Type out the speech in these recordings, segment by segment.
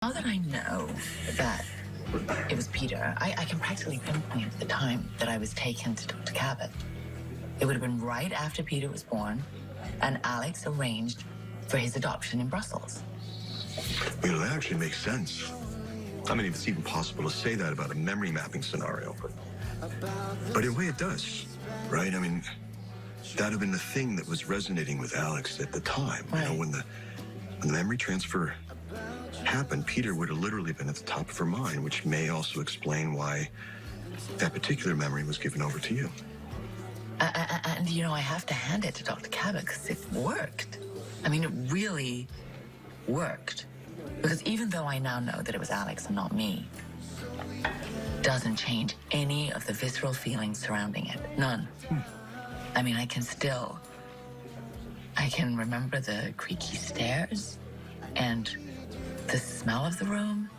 Now that I know that it was Peter, I can practically pinpoint the time that I was taken to Dr. Cabot. It would have been right after Peter was born, and Alex arranged for his adoption in Brussels. You know, that actually makes sense. I mean, if it's even possible to say that about a memory mapping scenario, but in a way it does, right? I mean, that'd have been the thing that was resonating with Alex at the time. Right. You know, when the memory transfer happened, Peter would have literally been at the top of her mind, which may also explain why that particular memory was given over to you. And, you know, I have to hand it to Dr. Cabot because it worked. I mean, it really worked. Because even though I now know that it was Alex and not me, doesn't change any of the visceral feelings surrounding it. None. I mean, I can remember the creaky stairs and the smell of the room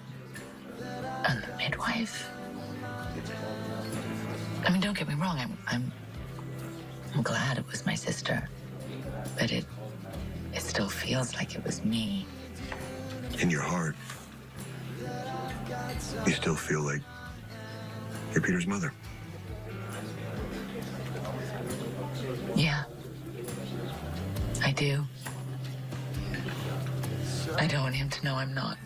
and the midwife. I mean, don't get me wrong, I'm glad it was my sister, but it still feels like it was me. In your heart, you still feel like you're Peter's mother. Yeah, I do. I don't want him to know I'm not.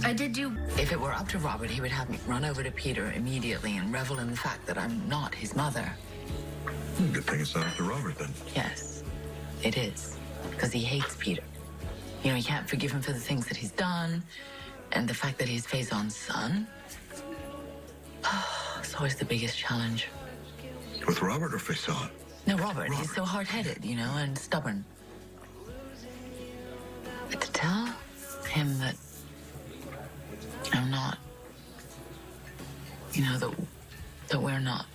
If it were up to Robert, he would have me run over to Peter immediately and revel in the fact that I'm not his mother. Good thing it's not up to Robert, then. Yes, it is. Because he hates Peter. You know, he can't forgive him for the things that he's done. And the fact that he's Faison's son. Oh, it's always the biggest challenge. With Robert or Faison? No, Robert. He's so hard-headed, you know, and stubborn. But to tell him that I'm not, you know, that we're not,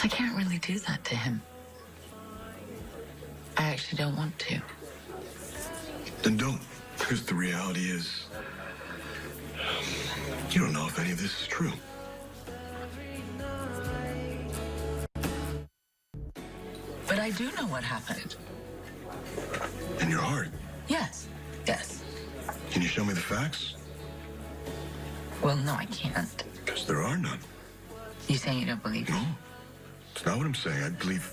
I can't really do that to him. I actually don't want to. Then don't. Because the reality is, you don't know if any of this is true. But I do know what happened. In your heart. Yes. Yes. Can you show me the facts? Well, no, I can't. Because there are none. You saying you don't believe me? No. It's not what I'm saying. I believe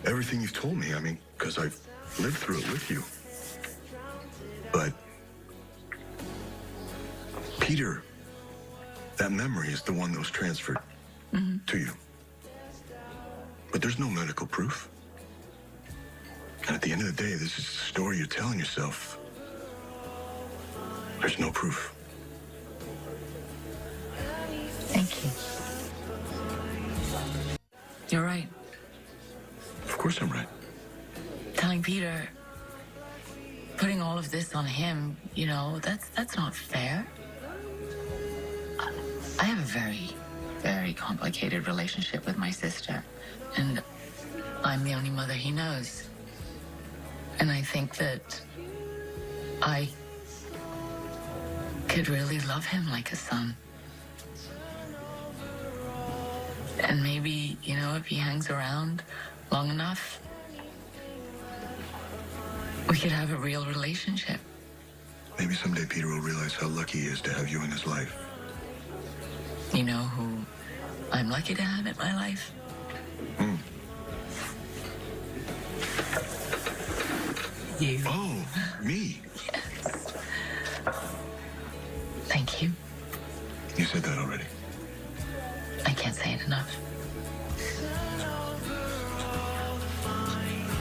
everything you've told me. I mean, because I've lived through it with you. But Peter, that memory is the one that was transferred to you. But there's no medical proof. And at the end of the day, this is the story you're telling yourself. There's no proof. Thank you. You're right. Of course I'm right. Telling Peter, putting all of this on him, you know, that's not fair. I have a very, very complicated relationship with my sister, and I'm the only mother he knows. And I think that I could really love him like a son. And maybe, you know, if he hangs around long enough, we could have a real relationship. Maybe someday Peter will realize how lucky he is to have you in his life. You know who I'm lucky to have in my life? You. Oh, me. Yes. Thank you. You said that already. I can't say it enough.